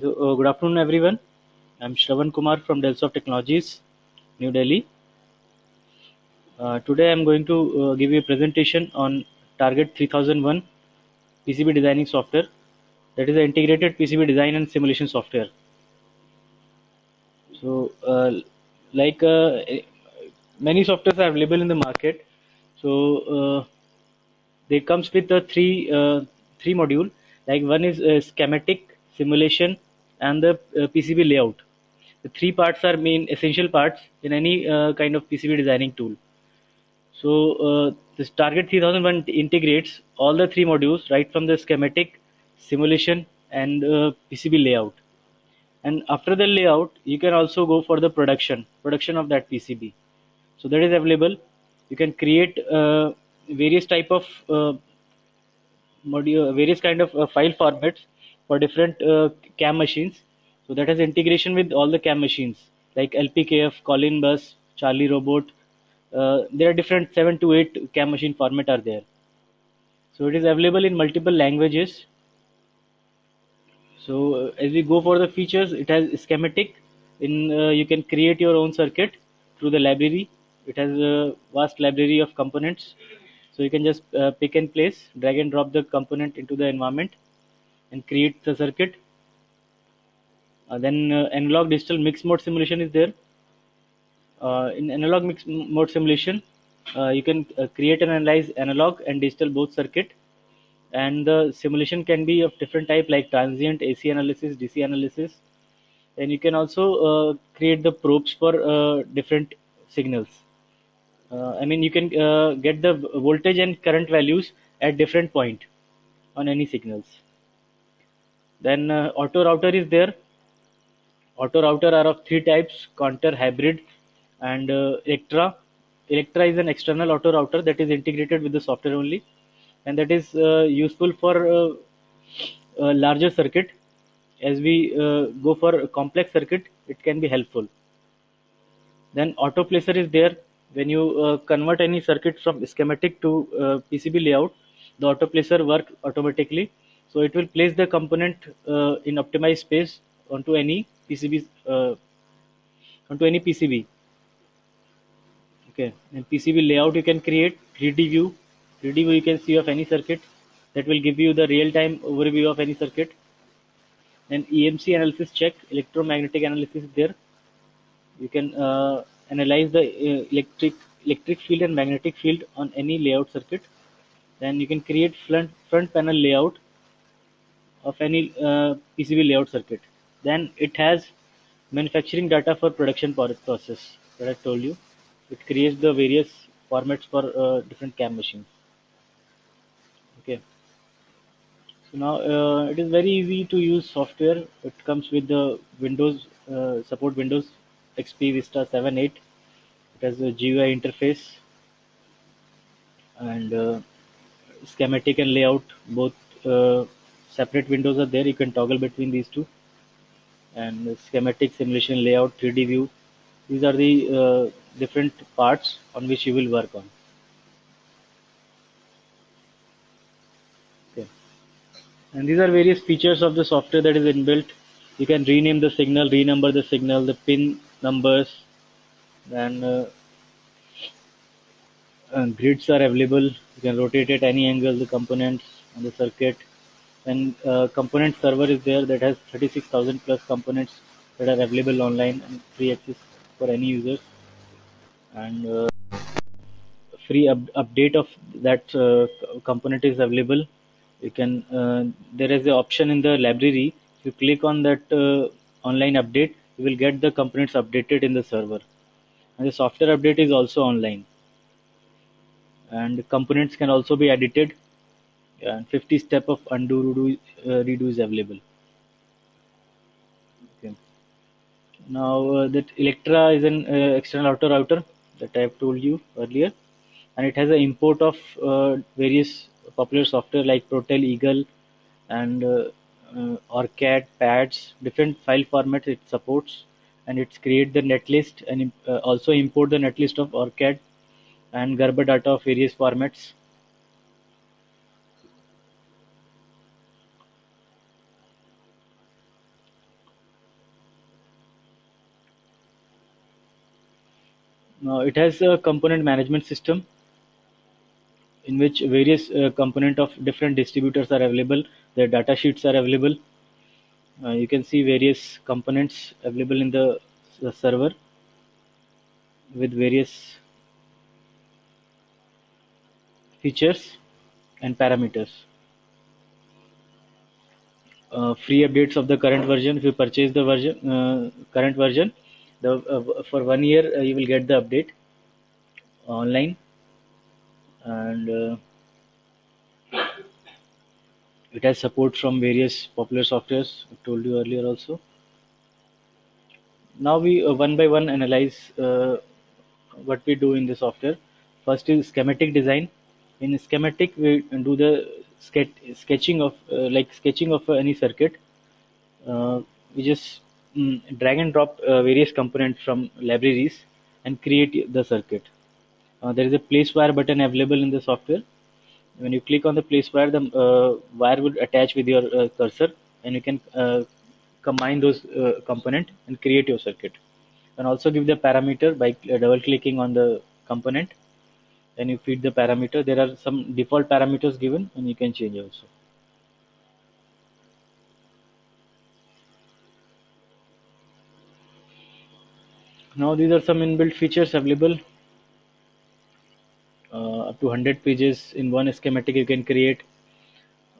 Good afternoon, everyone. I'm Shravan Kumar from Delsoft Technologies, New Delhi. Today, I'm going to give you a presentation on Target 3001 PCB designing software, that is the integrated PCB design and simulation software. So, like many softwares are available in the market. So, they comes with the three module. Like one is schematic, simulation, and the PCB layout. The three parts are main essential parts in any kind of PCB designing tool. So this Target 3001 integrates all the three modules, right from the schematic, simulation, and PCB layout. And after the layout, you can also go for the production of that PCB. So that is available. You can create various type of various kind of file formats for different CAM machines. So that has integration with all the CAM machines like LPKF, Colin Bus, Charlie Robot. There are different 7 to 8 CAM machine format are there. So it is available in multiple languages. So as we go for the features, it has schematic. You can create your own circuit through the library. It has a vast library of components. So you can just pick and place, drag and drop the component into the environment and create the circuit. Then analog digital mixed mode simulation is there. In analog mixed mode simulation, you can create and analyze analog and digital both circuit, and the simulation can be of different type like transient, AC analysis, DC analysis, and you can also create the probes for different signals. I mean, you can get the voltage and current values at different point on any signals. Then auto router is there. Auto router are of three types: counter, hybrid, and Electra. Electra is an external auto router that is integrated with the software only, and that is useful for larger circuit. As we go for a complex circuit, it can be helpful. Then auto placer is there. When you convert any circuit from schematic to PCB layout, the auto placer work automatically. So it will place the component in optimized space onto any PCB. Okay, and PCB layout you can create 3D view. 3D view you can see of any circuit. That will give you the real-time overview of any circuit. And EMC analysis check, electromagnetic analysis is there. You can analyze the electric field and magnetic field on any layout circuit. Then you can create front panel layout of any PCB layout circuit. Then it has manufacturing data for production process that I told you. It creates the various formats for different CAM machines. Okay. So now it is very easy to use software. It comes with the Windows support Windows XP Vista 7 8. It has a GUI interface and schematic and layout. Both separate windows are there. You can toggle between these two. And schematic, simulation, layout, 3D view. These are the different parts on which you will work on. Okay. And these are various features of the software that is inbuilt. You can rename the signal, renumber the signal, the pin numbers, and grids are available. You can rotate at any angle the components on the circuit. And component server is there that has 36,000 plus components that are available online and free access for any users. And free update of that component is available. You can there is the option in the library. If you click on that online update, you will get the components updated in the server, and the software update is also online, and components can also be edited, and 50 step of undo redo is available. Okay. Now that Electra is an external auto router that I have told you earlier, and it has an import of various popular software like Protel, Eagle, and ORCAD, pads, different file formats it supports, and it's create the netlist and also import the netlist of ORCAD and Gerber data of various formats. Now it has a component management system in which various component of different distributors are available. Their data sheets are available. You can see various components available in the server with various features and parameters. Free updates of the current version. If you purchase the current version, for 1 year you will get the update online, and it has support from various popular softwares. I told you earlier also. Now we one by one analyze what we do in the software. First is schematic design. In schematic, we do the sketching of sketching of any circuit. We just drag and drop various components from libraries and create the circuit. There is a place wire button available in the software. When you click on the place wire, the wire will attach with your cursor, and you can combine those component and create your circuit. And also give the parameter by double clicking on the component, and you feed the parameter. There are some default parameters given, and you can change also. Now these are some inbuilt features available. Up to 100 pages in one schematic you can create.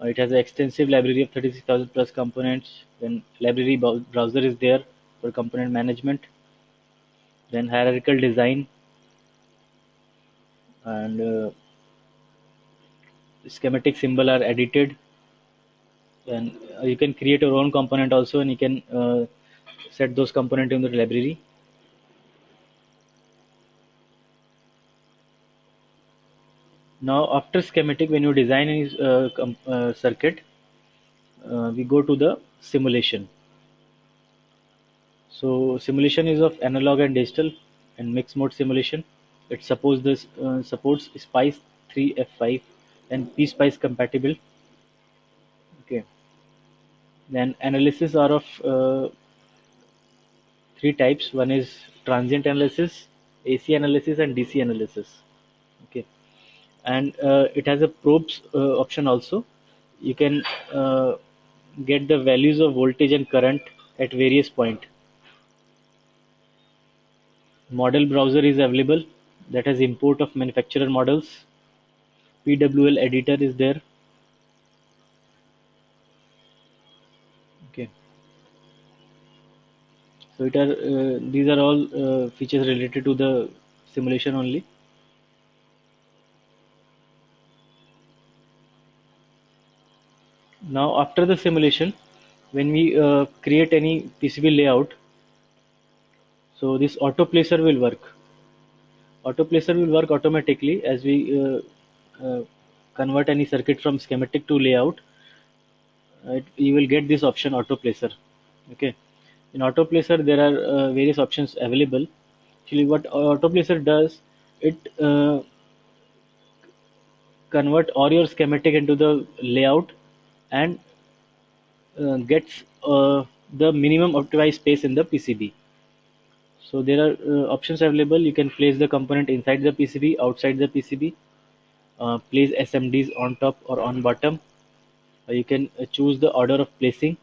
It has an extensive library of 36,000 plus components. Then library browser is there for component management. Then hierarchical design, and schematic symbol are edited. And you can create your own component also, and you can set those component in the library. Now after schematic, when you design any circuit, we go to the simulation. So simulation is of analog and digital and mixed mode simulation. It supports SPICE 3F5 and PSpice compatible. Okay. Then analysis are of three types. One is transient analysis, AC analysis, and DC analysis. Okay. And it has a probes option also. You can get the values of voltage and current at various point. Model browser is available that has import of manufacturer models. PWL editor is there. Okay. So these are all features related to the simulation only. Now after the simulation, when we create any PCB layout, so this auto placer will work. Auto placer will work automatically as we convert any circuit from schematic to layout. You will get this option auto placer. Okay. In auto placer there are various options available. Actually, what auto placer does, it convert all your schematic into the layout and gets the minimum optimized space in the PCB. So there are options available. You can place the component inside the PCB, outside the PCB, place SMDs on top or on bottom. You can choose the order of placing.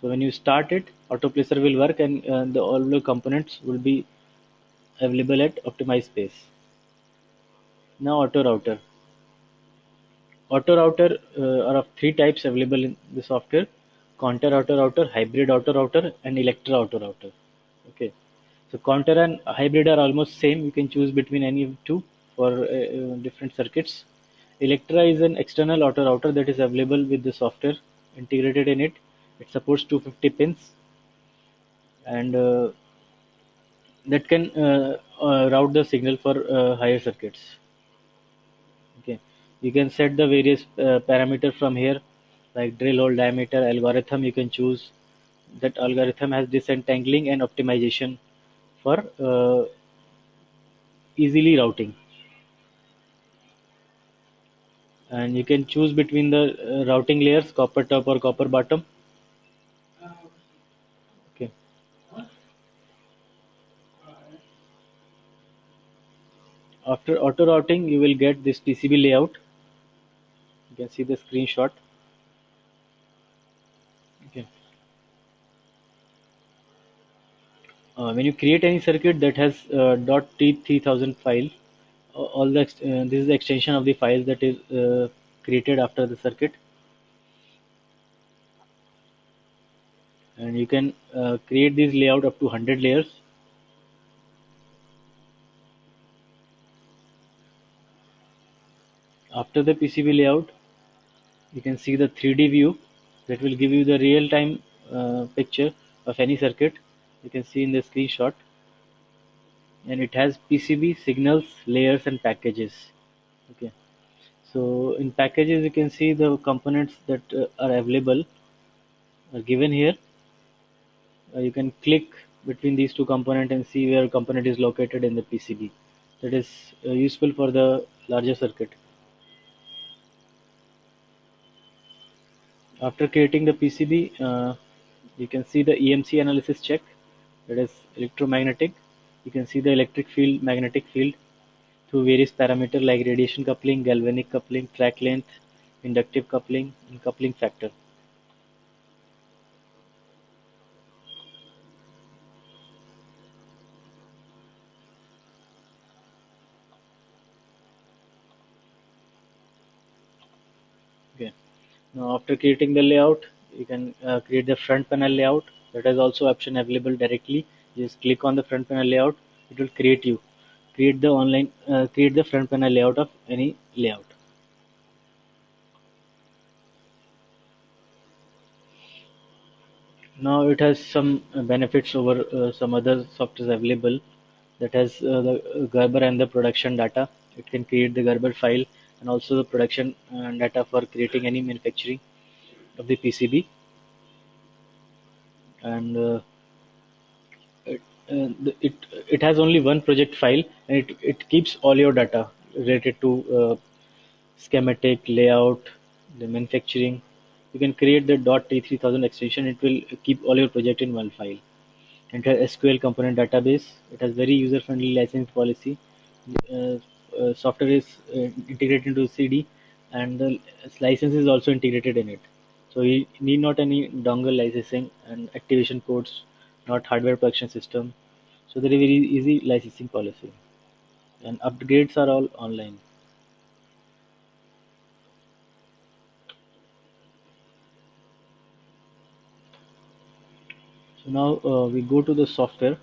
So when you start it, auto placer will work, and all the components will be available at optimized space. Now auto router. Auto router are of three types available in the software: counter auto router, hybrid auto router, and electra auto router. Okay, so counter and hybrid are almost same. You can choose between any of two for different circuits. Electra is an external auto router that is available with the software integrated in it. It supports 250 pins, and that can route the signal for higher circuits. Okay, you can set the various parameter from here, like drill hole diameter, algorithm. You can choose that algorithm has disentangling and optimization for easily routing, and you can choose between the routing layers, copper top or copper bottom. Okay, After auto routing, you will get this PCB layout. You can see the screenshot. Okay. When you create any circuit that has .t3000 file, all the this is the extension of the file that is created after the circuit, and you can create this layout up to 100 layers. After the PCB layout, you can see the 3D view that will give you the real-time picture of any circuit. You can see in the screenshot, and it has PCB, signals, layers, and packages. Okay, so in packages you can see the components that are available are given here. You can click between these two components and see where component is located in the PCB. That is useful for the larger circuit. After creating the PCB, you can see the EMC analysis check, that is electromagnetic. You can see the electric field, magnetic field through various parameters like radiation coupling, galvanic coupling, track length, inductive coupling, and coupling factor. Okay. Now after creating the layout, you can create the front panel layout. That is also option available directly. You just click on the front panel layout. It will create the front panel layout of any layout. Now it has some benefits over some other softwares available, that has the Gerber and the production data. It can create the Gerber file and also the production data for creating any manufacturing of the PCB. And it, it has only one project file, and it keeps all your data related to schematic, layout, the manufacturing. You can create the .t3000 extension. It will keep all your project in one file. It has SQL component database. It has very user-friendly license policy. Software is integrated into CD, and the license is also integrated in it. So you need not any dongle licensing and activation codes, not hardware production system. So there is very easy licensing policy, and upgrades are all online. So now we go to the software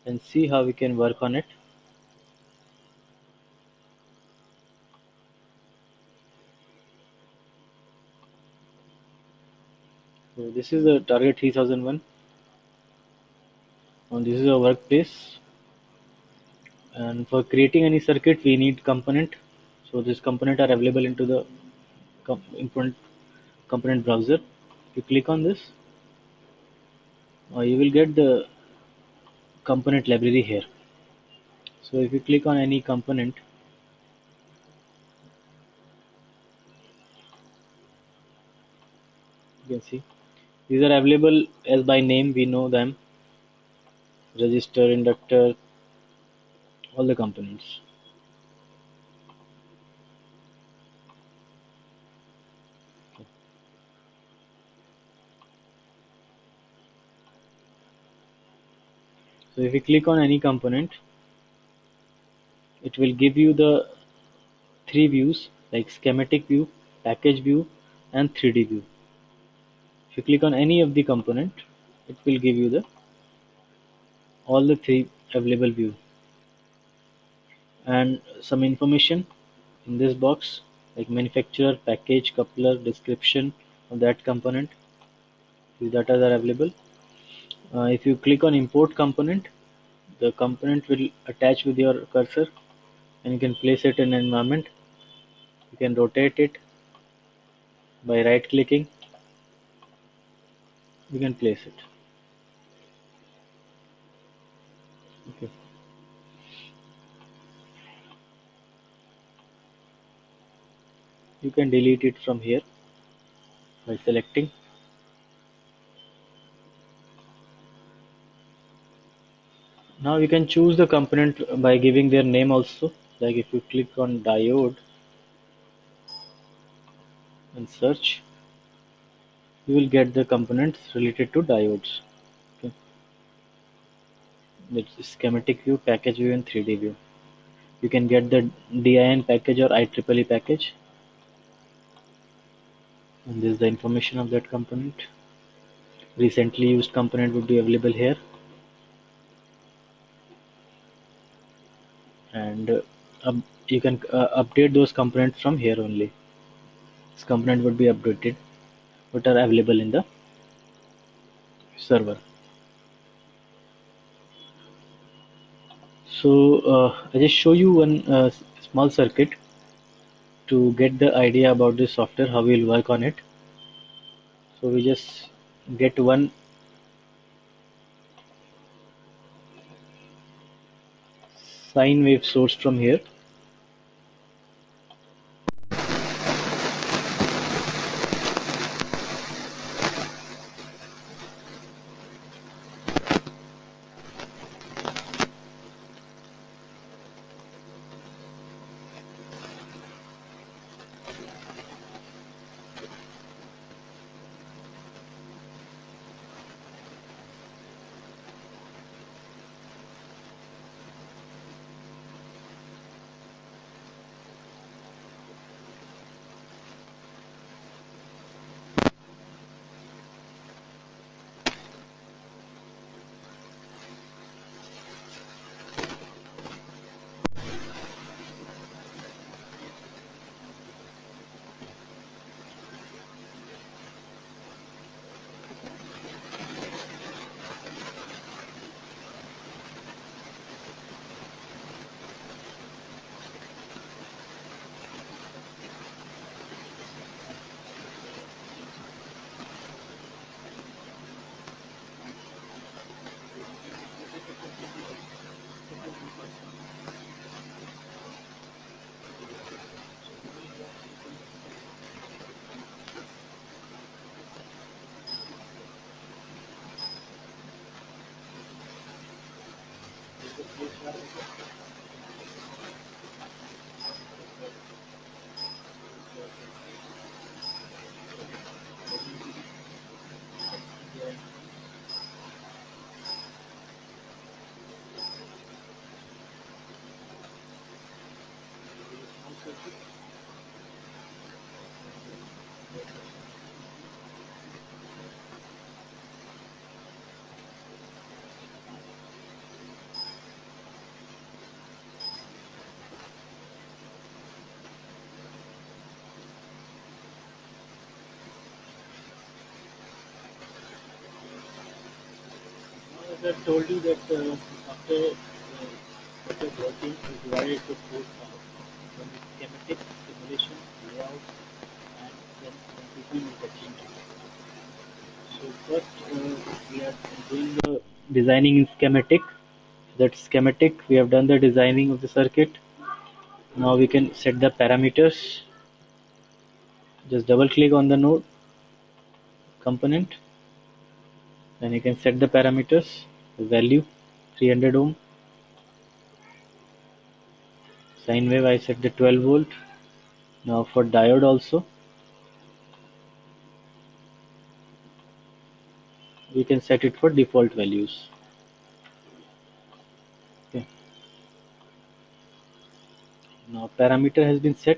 and see how we can work on it. So this is the target 3001, and this is a workplace. And for creating any circuit, we need component. So this component are available into the component browser. You click on this, you will get the component library here. So if you click on any component, you can see these are available as by name. We know them: resistor, inductor, all the components. So if you click on any component, it will give you the three views like schematic view, package view, and 3D view. If you click on any of the component, it will give you the all the three available view and some information in this box like manufacturer, package, coupler, description of that component. These data are available. If you click on import component, the component will attach with your cursor, and you can place it in an environment. You can rotate it by right clicking. You can place it. Okay. You can delete it from here by selecting. Now you can choose the component by giving their name also. Like if you click on diode and search, you will get the components related to diodes. Okay. It's schematic view, package view, and 3D view. You can get the DIN package or IEEE package, and this is the information of that component. Recently used component would be available here, and you can update those components from here only. This component would be updated, what are available in the server. So I just show you one small circuit to get the idea about this software, how we'll work on it. So we just get one sine wave source from here. As I told you that after working is divided into four parts. One is schematic, simulation, layout, and then people manufacturing. So first we are doing the designing in schematic. That schematic we have done the designing of the circuit. Now we can set the parameters. Just double click on the node component. Then you can set the parameters, the value 300 ohm. Sine wave I set the 12 volt. Now for diode also, we can set it for default values. Okay. Now parameter has been set.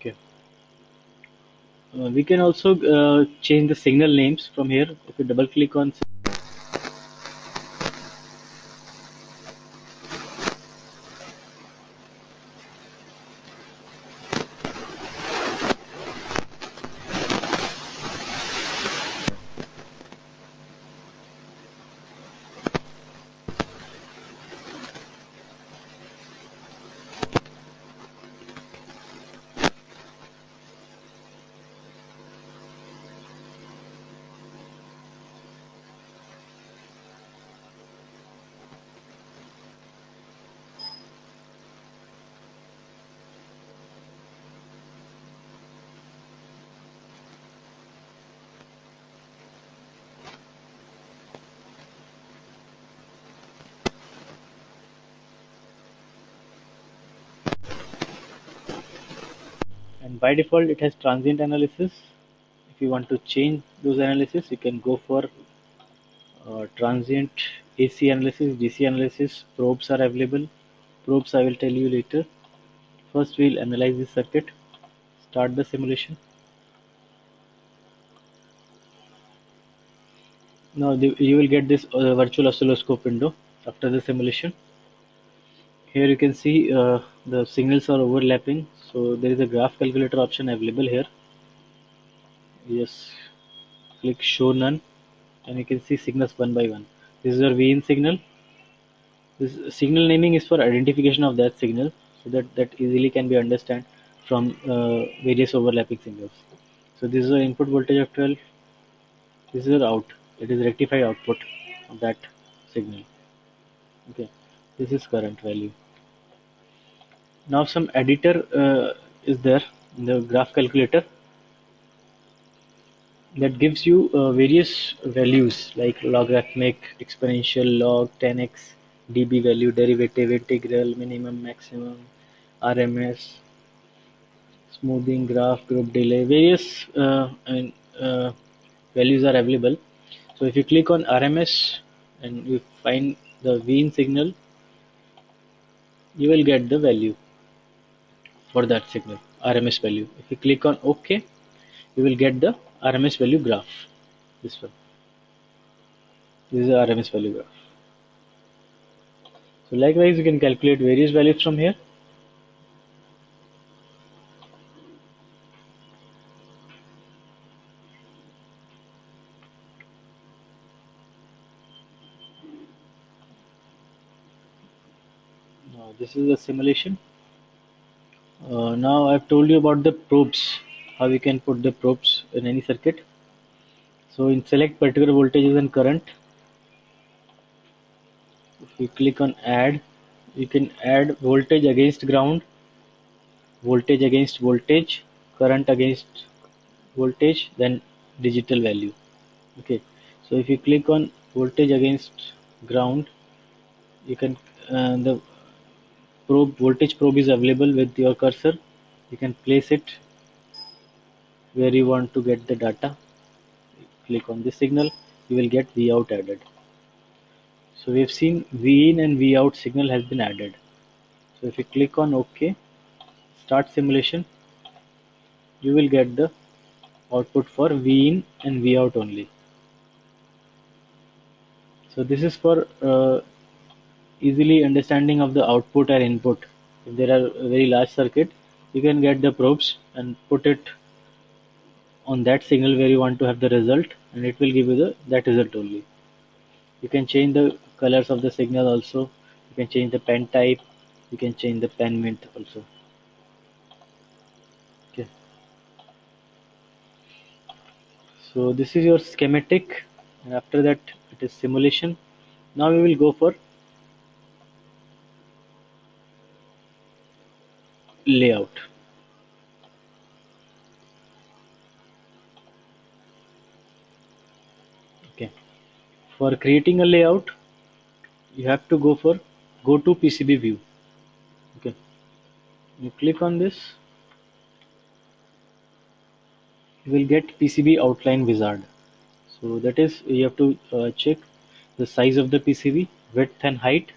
Okay. We can also change the signal names from here. If you double click on and by default it has transient analysis. If you want to change those analysis, you can go for transient AC analysis, DC analysis. Probes are available. Probes I will tell you later. First we'll analyze this circuit, start the simulation. Now you will get this virtual oscilloscope window after the simulation. Here you can see the signals are overlapping, so there is a graph calculator option available here. Yes, click show none and you can see signals one by one. This is your V in signal. This signal naming is for identification of that signal, so that easily can be understood from various overlapping signals. So this is the input voltage of 12. This is your out. It is rectified output of that signal. Okay, this is current value. Now some editor is there in the graph calculator that gives you various values like logarithmic, exponential, log, 10x, dB value, derivative, integral, minimum, maximum, RMS, smoothing, graph, group delay, various values are available. So if you click on RMS and you find the V in signal, you will get the value for that signal, RMS value. If you click on OK, you will get the RMS value graph. This one. This is the RMS value graph. So likewise, you can calculate various values from here. Now this is the simulation. Now I've told you about the probes, how you can put the probes in any circuit. So in select particular voltages and current, if you click on add, you can add voltage against ground, voltage against voltage, current against voltage, then digital value. Okay, so if you click on voltage against ground, you can the voltage probe is available with your cursor. You can place it where you want to get the data. Click on this signal, you will get V out added. So we have seen V in and V out signal has been added. So if you click on OK, start simulation, you will get the output for V in and V out only. So this is for easily understanding of the output or input. If there are a very large circuit, you can get the probes and put it on that signal where you want to have the result, and it will give you that result only. You can change the colors of the signal also. You can change the pen type. You can change the pen mint also. Okay. So this is your schematic, and after that it is simulation. Now we will go for layout. Okay. For creating a layout, you have to go to PCB view. Okay. You click on this, you will get PCB outline wizard. So that is, you have to check the size of the PCB, width and height,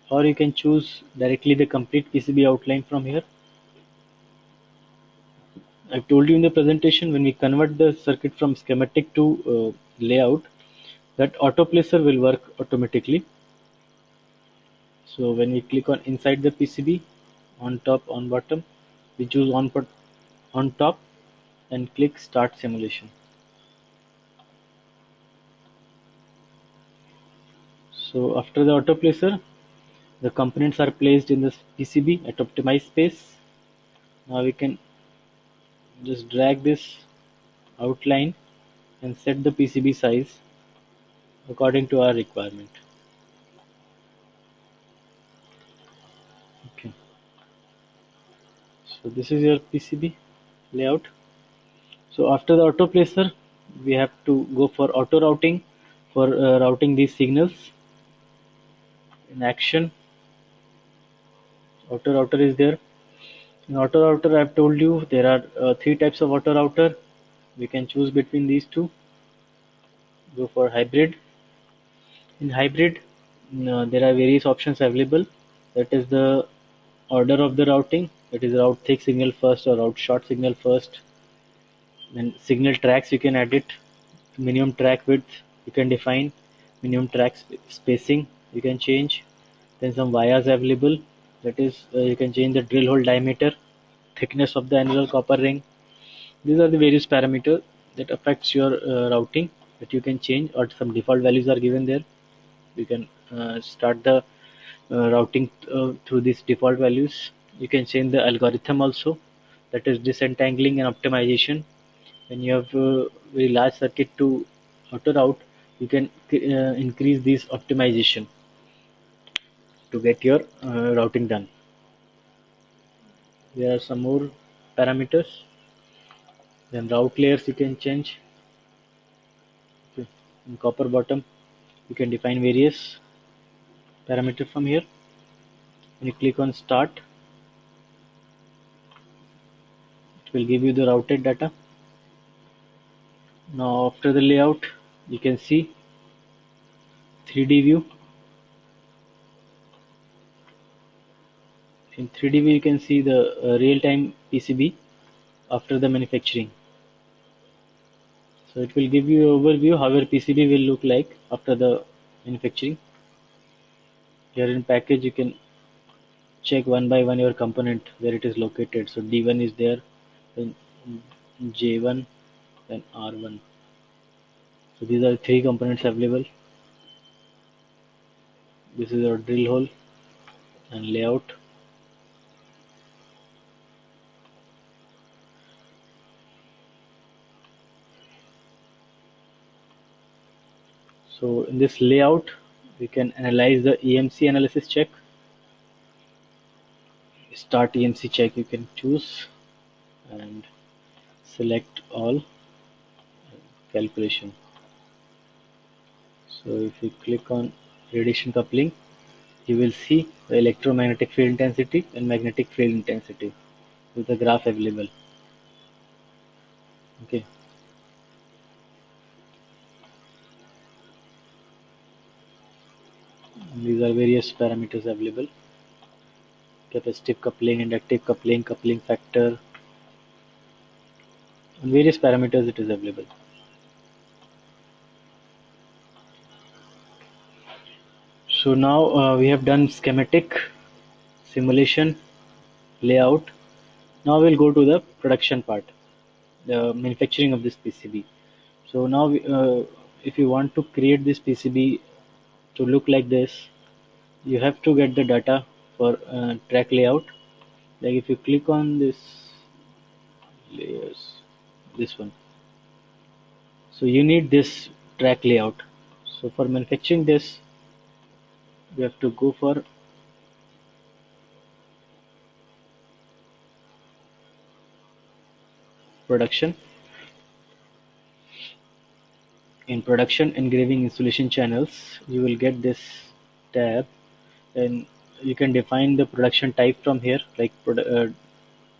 or you can choose directly the complete PCB outline from here. I've told you in the presentation, when we convert the circuit from schematic to layout, that auto placer will work automatically. So when we click on inside the PCB, on top, on bottom, we choose on top and click start simulation. So after the auto placer, the components are placed in the PCB at optimized space. Now we can just drag this outline and set the PCB size according to our requirement. Okay. So this is your PCB layout. So after the auto placer, we have to go for auto routing for routing these signals. In action, auto router is there. In auto router, I've told you there are three types of auto router. We can choose between these two. Go for hybrid. In hybrid, there are various options available. That is the order of the routing. That is route thick signal first or route short signal first. Then signal tracks you can edit. Minimum track width you can define. Minimum track spacing you can change. Then some vias available. That is you can change the drill hole diameter, thickness of the annular copper ring. These are the various parameters that affects your routing that you can change, or some default values are given there. You can start the routing through these default values. You can change the algorithm also, that is disentangling and optimization. When you have very large circuit to auto route, you can increase this optimization to get your routing done. There are some more parameters. Then route layers you can change. Okay. In copper bottom, you can define various parameters from here. When you click on start, it will give you the routed data. Now after the layout, you can see 3D view. In 3D view, you can see the real-time PCB after the manufacturing. So it will give you an overview how your PCB will look like after the manufacturing. Here in package, you can check one by one your component where it is located. So D1 is there, then J1, then R1. So these are three components available. This is our drill hole and layout. So in this layout, we can analyze the EMC analysis check. Start EMC check you can choose and select all calculation. So if you click on radiation coupling, you will see the electromagnetic field intensity and magnetic field intensity with the graph available. Okay. And these are various parameters available. Capacitive coupling, inductive coupling, coupling factor, and various parameters it is available. So now we have done schematic, simulation, layout. Now we'll go to the production part, the manufacturing of this PCB. So now if you want to create this PCB to look like this, you have to get the data for track layout. Like if you click on this layers, this one, so you need this track layout. So for manufacturing this, you have to go for production. In production engraving installation channels, you will get this tab, and you can define the production type from here, like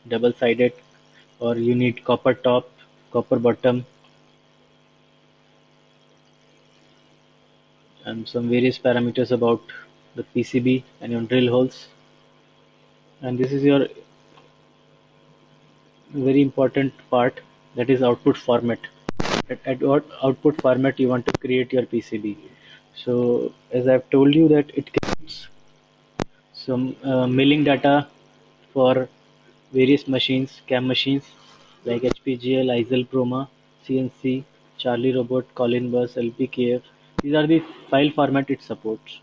double sided, or you need copper top, copper bottom, and some various parameters about the PCB and your drill holes. And this is your very important part, that is output format. At what output format you want to create your PCB. So as I've told you that it creates some milling data for various machines, CAM machines like HPGL, ISEL, Proma, CNC, Charlie Robot, Colin Bus, LPKF. These are the file format it supports.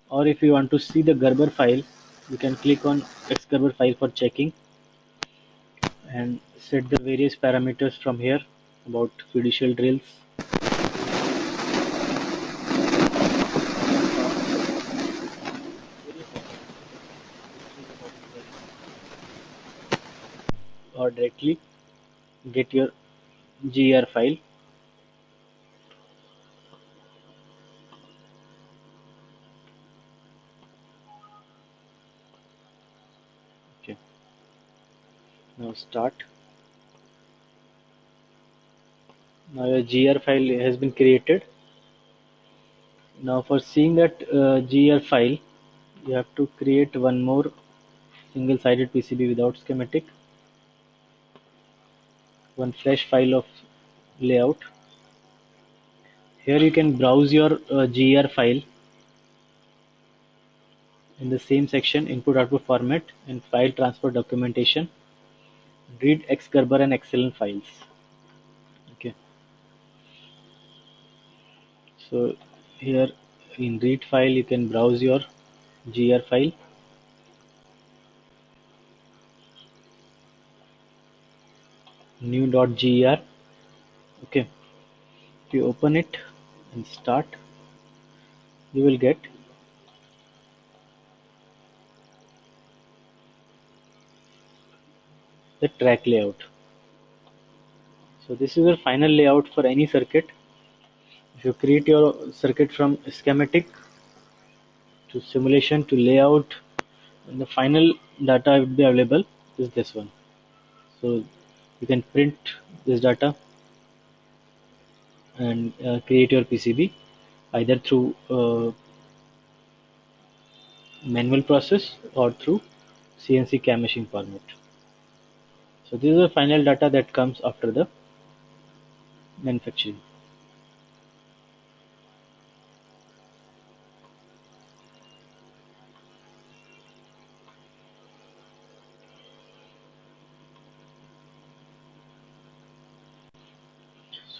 Or if you want to see the Gerber file, you can click on Xgerber file for checking and set the various parameters from here about fiducial drills. Or directly get your GR file. Okay. Now start. Now your GR file has been created. Now for seeing that GR file, you have to create one more single-sided PCB without schematic, one fresh file of layout. Here you can browse your GR file in the same section, input output format and file transfer documentation, read Xgerber and excellent files. Okay, so here in read file you can browse your GR file. New.gr. Okay, if you open it and start, you will get the track layout. So this is the final layout for any circuit. If you create your circuit from schematic to simulation to layout, and the final data would be available is this one. So you can print this data and create your PCB either through manual process or through CNC CAM machine format. So this is the final data that comes after the manufacturing.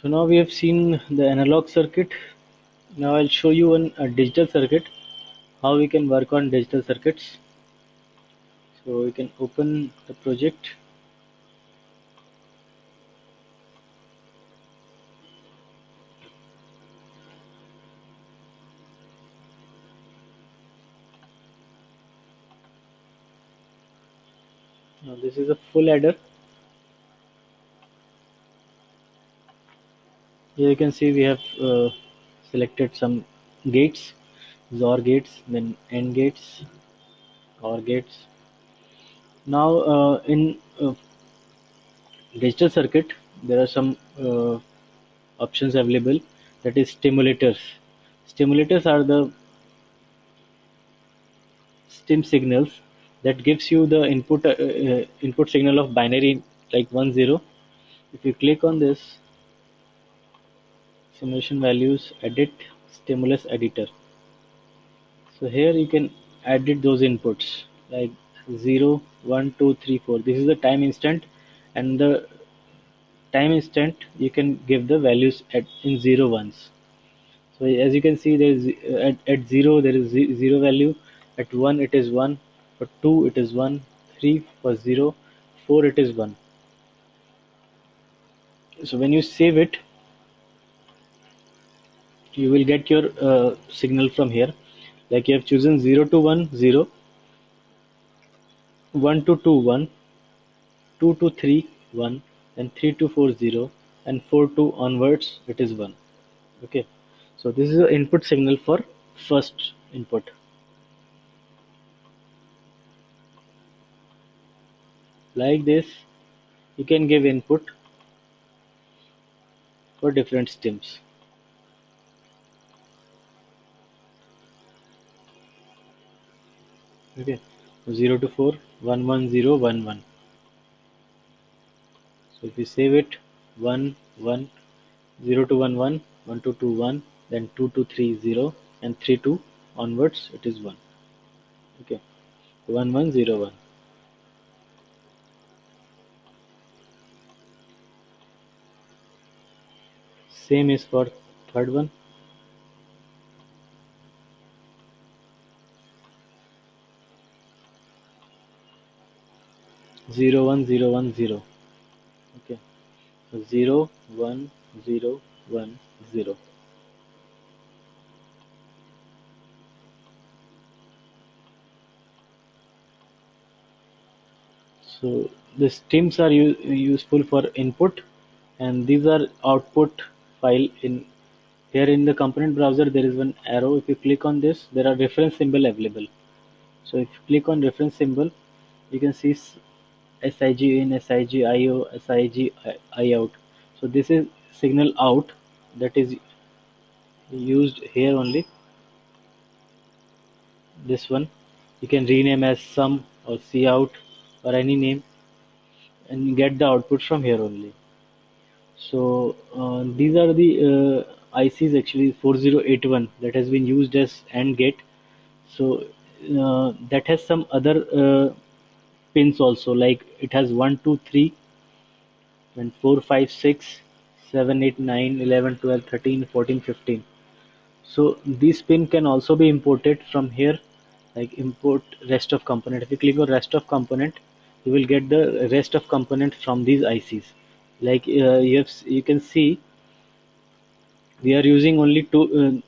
So now we have seen the analog circuit. Now I'll show you a digital circuit, how we can work on digital circuits. So we can open the project. Now this is a full adder. Here you can see we have selected some gates, XOR gates, then AND gates, OR gates. Now in digital circuit there are some options available, that is stimulators. Stimulators are the stim signals that gives you the input signal of binary like 1 0. If you click on this, simulation values, edit stimulus editor. So here you can edit those inputs like 0 1 2 3 4. This is the time instant, and the time instant you can give the values in 0 ones. So as you can see, there is at 0 there is 0 value, at 1 it is 1, for 2 it is 1, 3 for 0, 4 it is 1. So when you save it, you will get your signal from here, like you have chosen 0 to 1 0, 1 to 2 1, 2 to 3 1, and 3 to 4 0, and 4 to onwards it is 1. Okay, so this is the input signal for first input. Like this you can give input for different stims. Okay, 0 to 4 1 1 0 1 1. So if you save it, 1 1, 0 to 1 1, 1 to 2 1, then 2 to 3 0, and 3 to onwards it is 1. Okay, 1 1 0 1. Same is for third one. 0 1 0 1 0. Okay, so 0 1 0 1 0. So the stims are useful for input, and these are output file. In here in the component browser there is one arrow. If you click on this, there are reference symbol available. So if you click on reference symbol, you can see SIG in, SIG IO, SIG out. So this is signal out that is used here only. This one you can rename as sum or C out or any name and get the output from here only. So these are the ICs actually 4081 that has been used as AND gate. So that has some other pins also, like it has 1, 2, 3 and 4, 5, 6, 7, 8, 9, 11, 12, 13, 14, 15. So this pin can also be imported from here, like import rest of component. If you click on rest of component, you will get the rest of component from these ICs. Like you can see we are using only two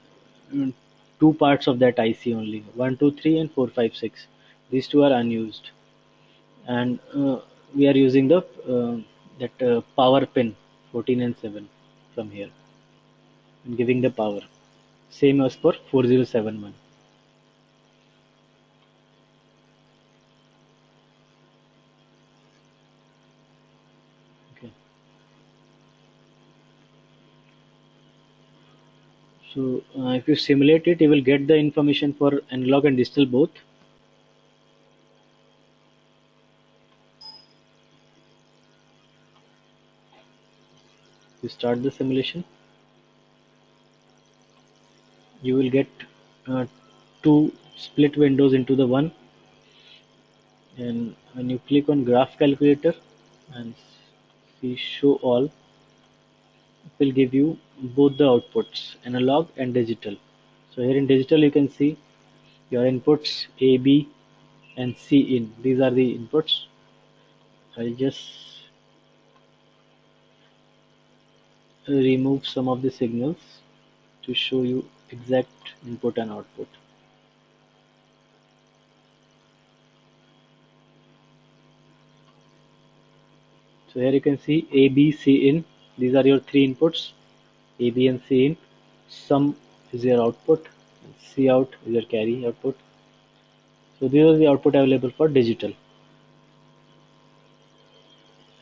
parts of that IC only, 1, 2, 3 and 4, 5, 6. These two are unused, and we are using the that power pin 14 and 7 from here and giving the power. Same as for 4071. Okay. So if you simulate it, you will get the information for analog and digital both. You start the simulation. You will get uh, two split windows into the one, and when you click on graph calculator and see show all, it will give you both the outputs, analog and digital. So here in digital you can see your inputs A, B and C in. These are the inputs. I'll just remove some of the signals to show you exact input and output. So here you can see A, B, C in. These are your three inputs, A, B and C in. Sum is your output, C out is your carry output. So these are the output available for digital,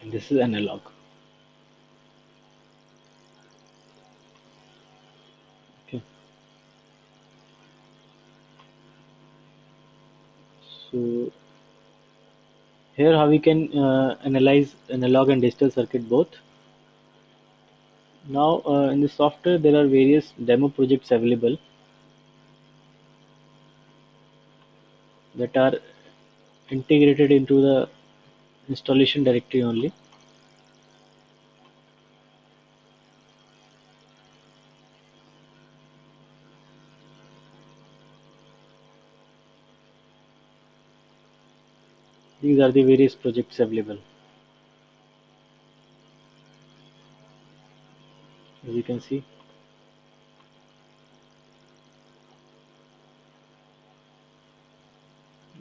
and this is analog. Okay. So here how we can analyze analog and digital circuit both. Now in the software there are various demo projects available that are integrated into the installation directory only. These are the various projects available. As you can see,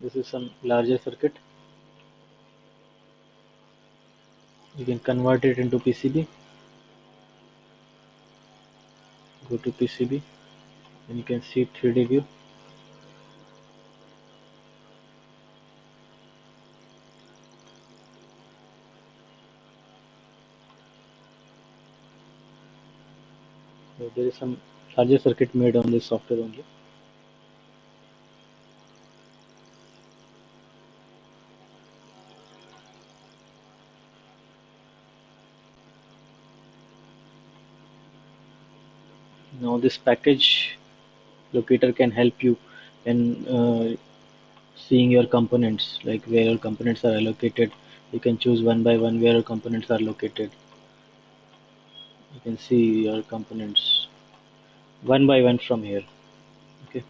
this is some larger circuit. You can convert it into PCB. Go to PCB and you can see 3D view. So there is some larger circuit made on this software only. Now this package locator can help you in seeing your components, like where your components are allocated. You can choose one by one where your components are located. You can see your components one by one from here. Okay.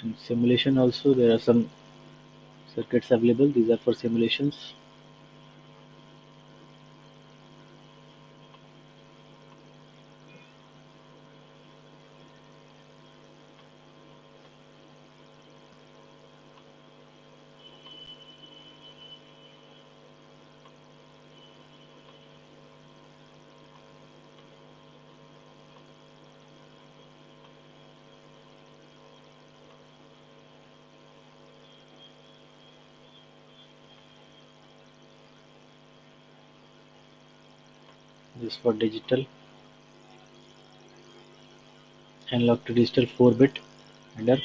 In simulation also there are some circuits available. These are for simulations. This is for digital, analog to digital 4-bit adder.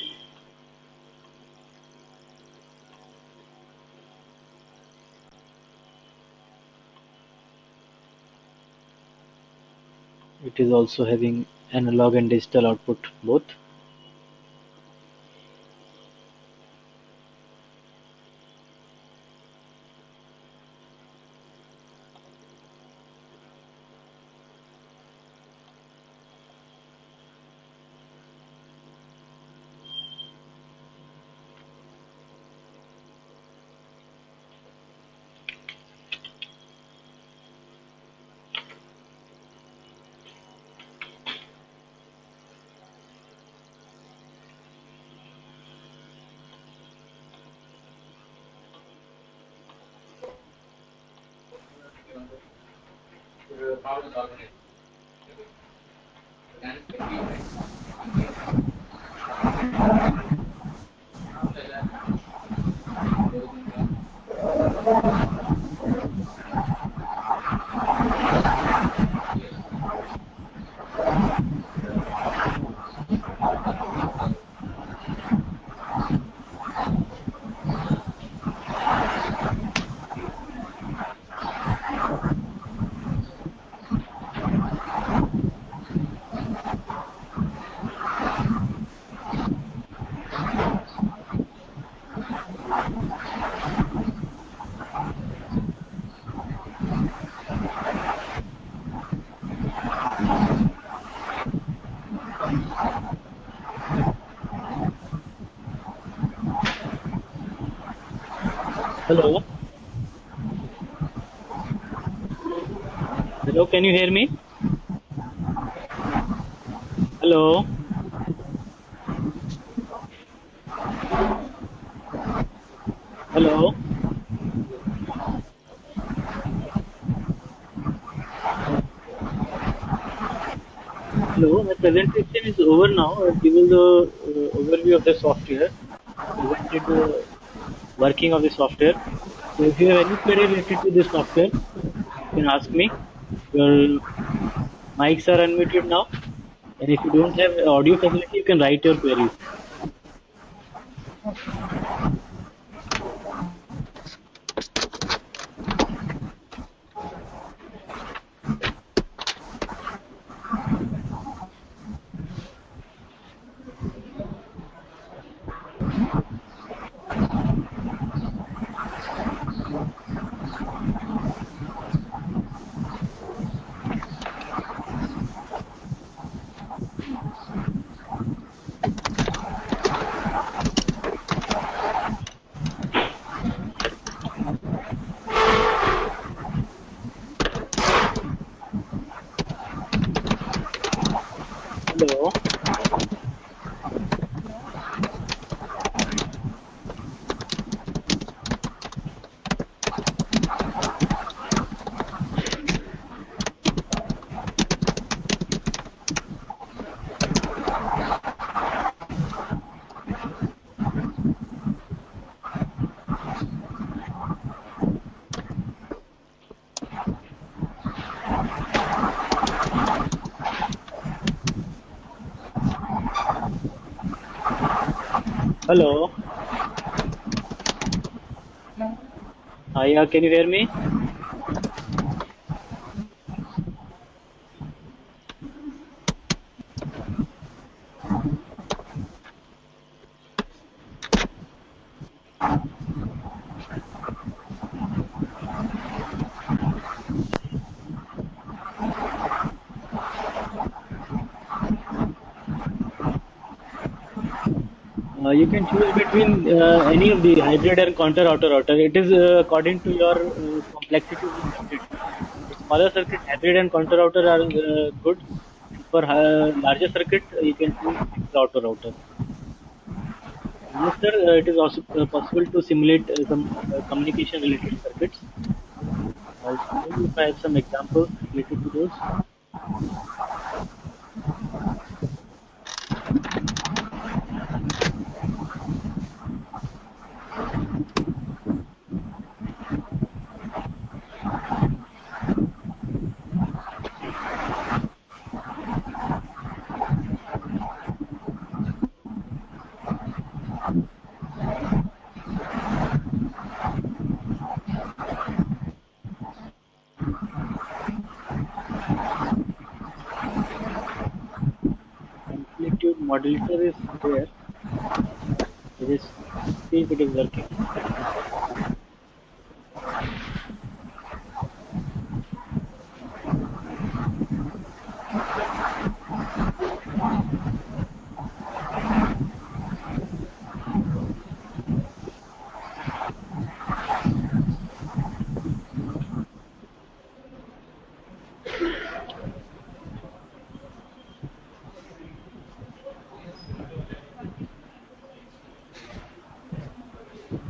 It is also having analog and digital output both. Hello. Hello, can you hear me? Hello. Hello. Hello. My presentation is over now. I've given the overview of the software, presented the working of the software. So if you have any query related to this software, you can ask me. Your mics are unmuted now, and if you don't have audio facility, you can write your queries. Hello. Hello. Yeah, can you hear me? You can choose between any of the hybrid and counter outer router. It is according to your complexity of the circuit. For smaller circuit, hybrid and counter router are good. For larger circuit, you can choose fixed outer router. Yes, sir. It is also possible to simulate some communication related circuits. I'll show you if I have some examples related to those. YouTube modulator is there. Just see if it is working.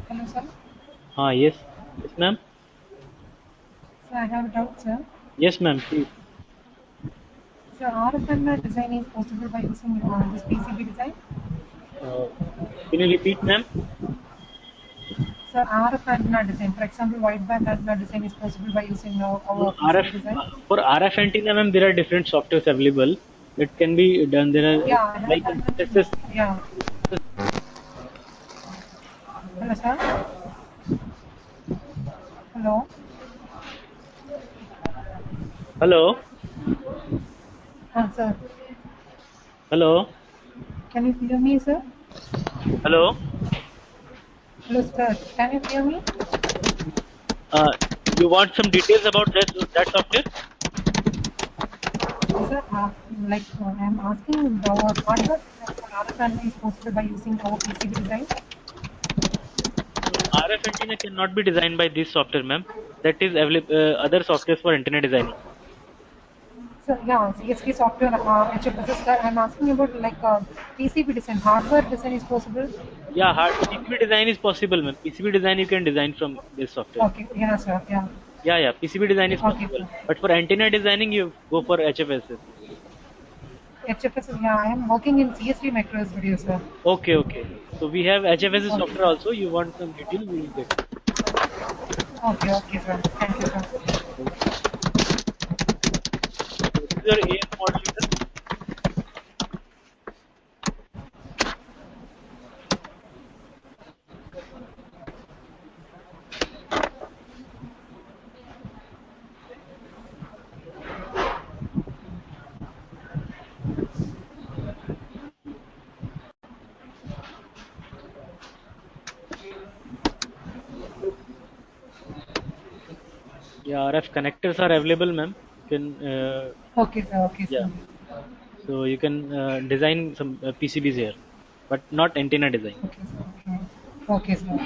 Hello, sir. Yes. Yes, ma'am. So I have a doubt, sir. Yes, ma'am. Please. So RF design is possible by using this PCB design. Uh, can you repeat, ma'am? So RF antenna design, for example, wideband antenna design is possible by using our RF PCB design. for RF antenna, ma'am, there are different softwares available. It can be done. There are Yeah, I have like that much. this. Yeah. Hello, sir. Hello. Hello, Sir. hello, Can you hear me, sir? hello. Hello, sir. Can you hear me? Uh, you want some details about that software? Sir, I'm asking the hardware design for RF antenna is possible by using our PCB design. RF antenna cannot be designed by this software, ma'am. That is available. Other softwares for antenna designing. So yeah, CSP software, HFSS, sir, I'm asking about PCB design, hardware design is possible? Yeah, hard PCB design is possible, ma'am. PCB design you can design from this software. Okay, yeah, sir, yeah. Yeah, PCB design is Okay, possible. sir. But for antenna designing, you go for HFSS. HFSS, yeah, I am working in CSP micros video, sir. Okay. So we have HFSS Okay, software sir. also. You want some detail, we will get it. Okay, sir. Thank you, sir. Okay. So this is your AF modulator. Yeah, RF connectors are available, ma'am. You can Okay, yeah. sir. So you can design some PCBs here, but not antenna design. Okay, sir. Okay, sir.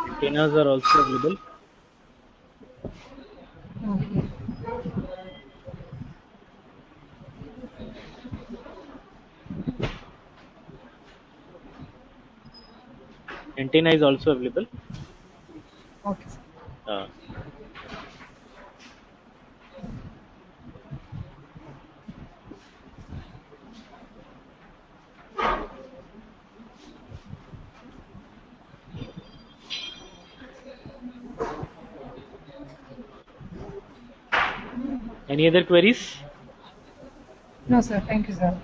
Antennas are also available. Okay. Antenna is also available. Okay, sir. Uh, any other queries? No, sir. Thank you, sir.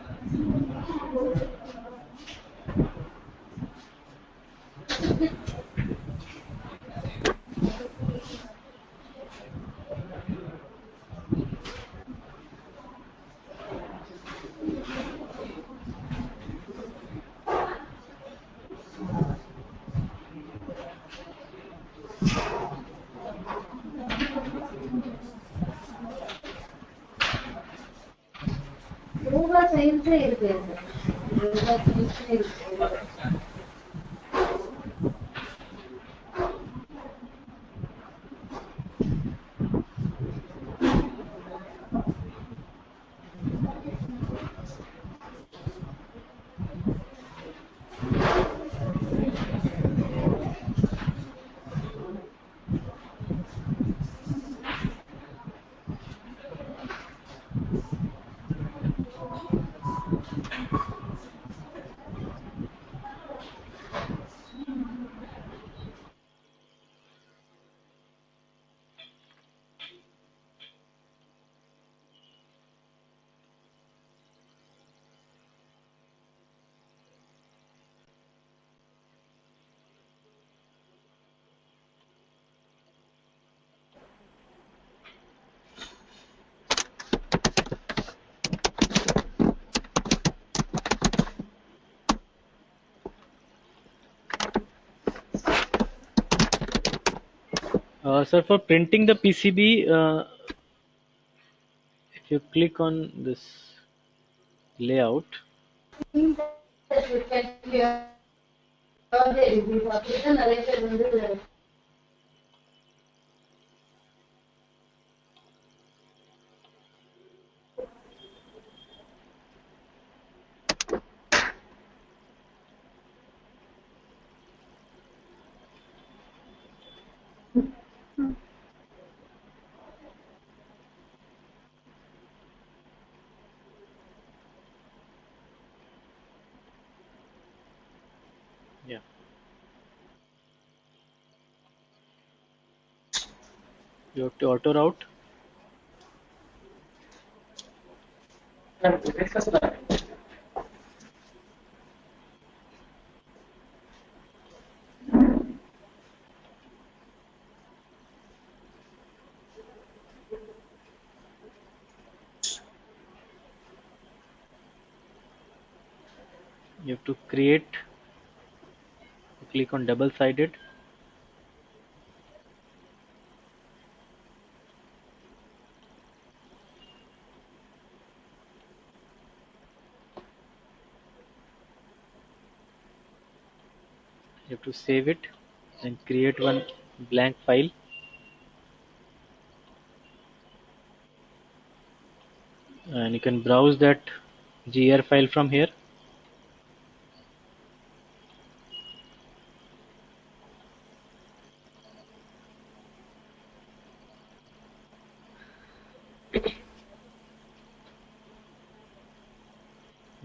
Yoga சயின்ஸே இருக்கு. யோகா சயின்ஸே இருக்கு. Sir, for printing the PCB, if you click on this layout, yeah, you have to auto route. You have to create. Click on double sided. You have to save it and create one blank file, and you can browse that gr file from here.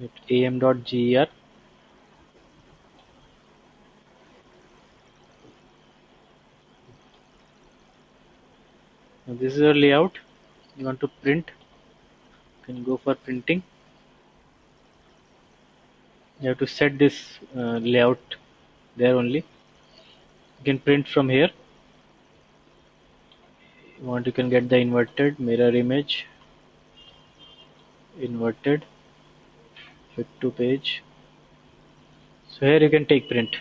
With am.ger. Now this is your layout. You want to print, you can go for printing. You have to set this layout there only. You can print from here. You want, you can get the inverted mirror image, inverted, fit to page. So here you can take print.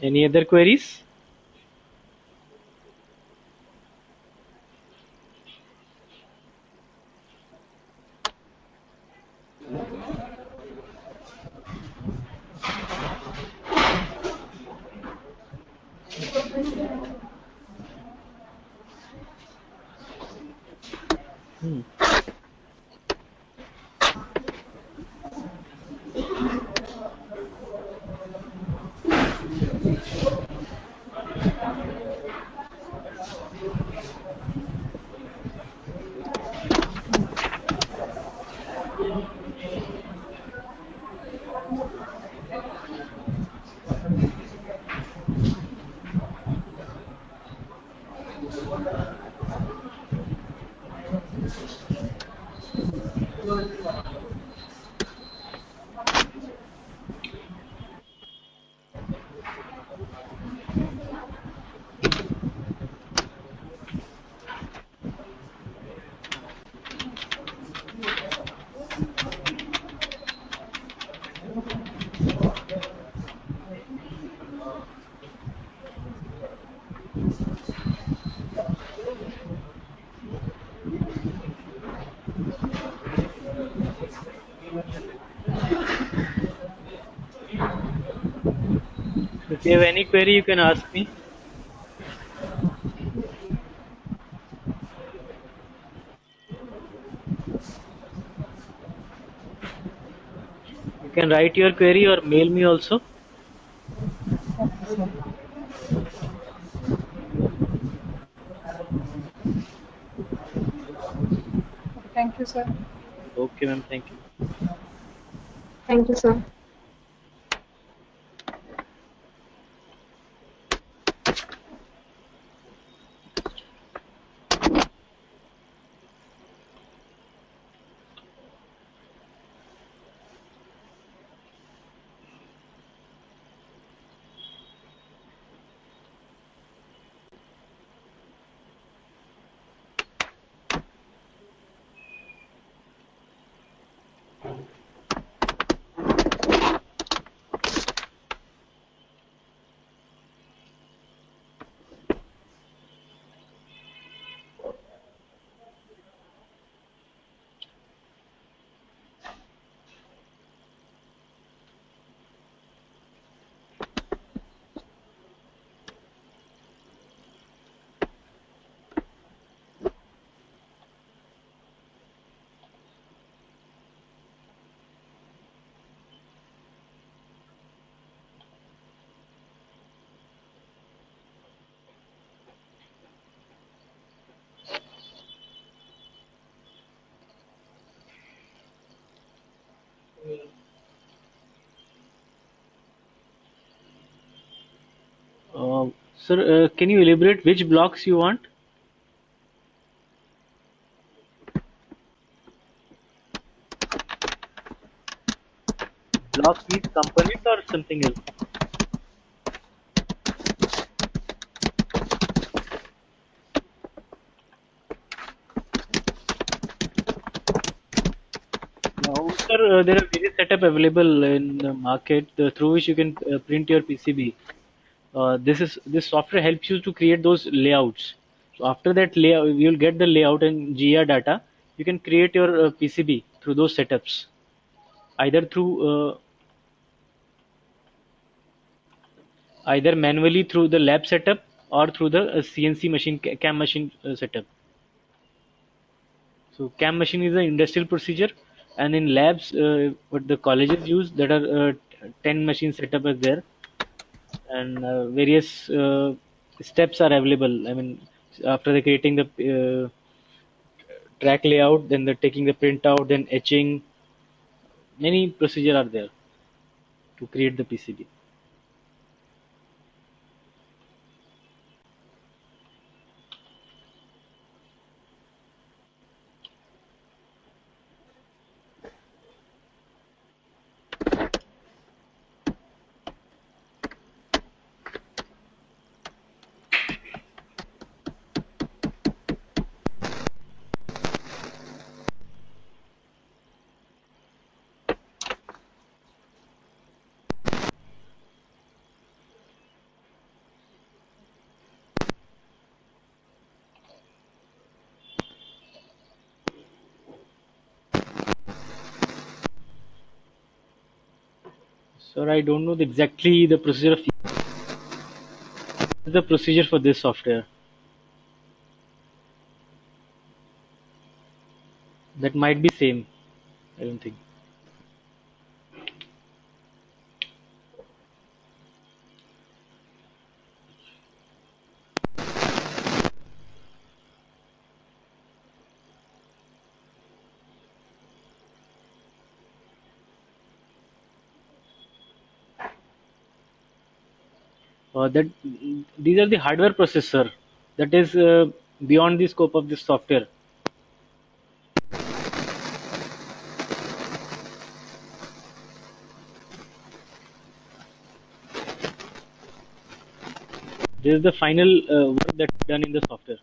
Any other queries? Hmm. If you have any query, you can ask me. You can write your query or mail me also. Okay, sir. Okay, thank you, sir. Okay, ma'am. Thank you. Thank you, sir. Sir, can you elaborate which blocks you want? Blocks means component or something else? Now, sir, there are various setup available in the market through which you can print your PCB. This software helps you to create those layouts. So after that layout, you'll get the layout and GR data. You can create your PCB through those setups, either through either manually through the lab setup or through the CNC machine CAM machine setup. So CAM machine is an industrial procedure, and in labs, what the colleges use, that are 10 machine setup is there, and various steps are available. I mean, after the creating the track layout, then the taking the printout, then etching, many procedure are there to create the PCB. So I don't know exactly the procedure for this software. That might be same. I don't think. That these are the hardware processor that is beyond the scope of this software. This is the final work that's done in the software.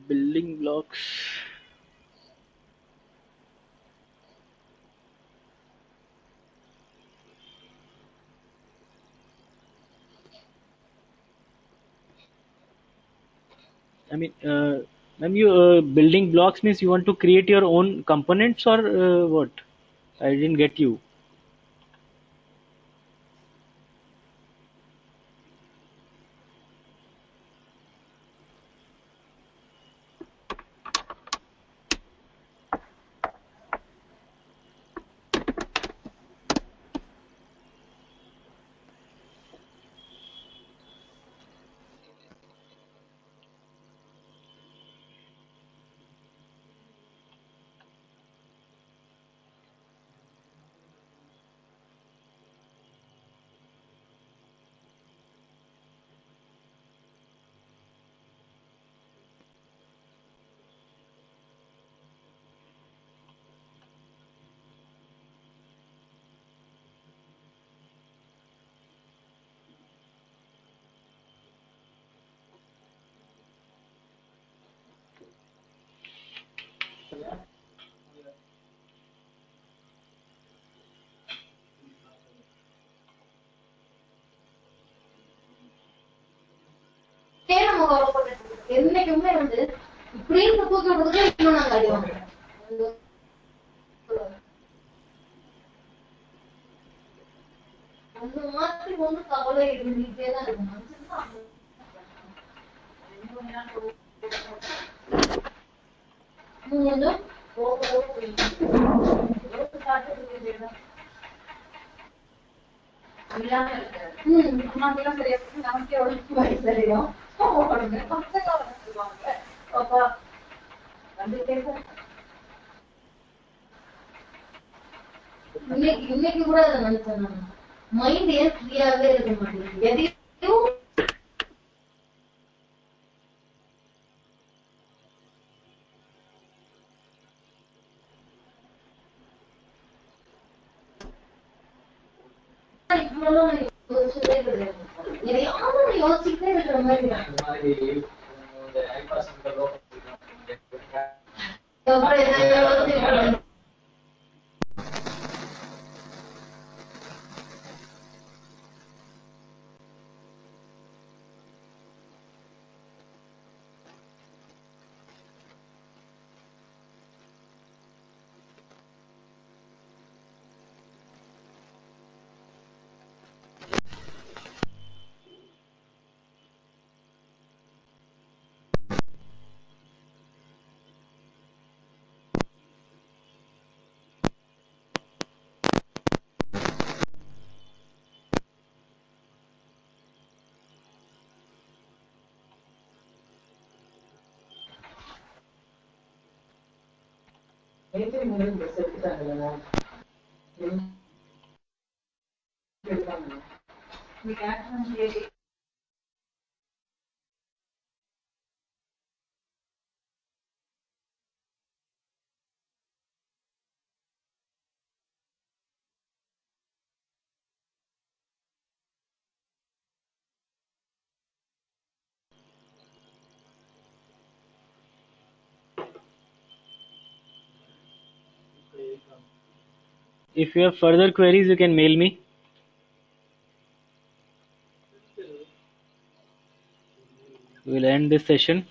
Building blocks. I mean, ma'am, you building blocks means you want to create your own components or what? I didn't get you. என்னைக்குமே வந்து இப்படின்னு தூக்கி விடுறது இன்னும் நாங்க அடி வாங்குறோம். அந்த மாதிரி ஒண்ணு கவலை இருந்துட்டே தான் இருக்கு. இன்னைக்கு கூட அதை நினைச்சேன் நான். மைண்ட் ஏன் ஃப்ரீயாவே இருக்க மாட்டேங்குது, எதையும் இவ்வளவு யோசிச்சதே கிடையாது. எதையாவது ஒண்ணு யோசிச்சுட்டே இருக்கிற மாதிரி அப்புறம் எதை யோசிச்சு If you have further queries, you can mail me. We will end this session.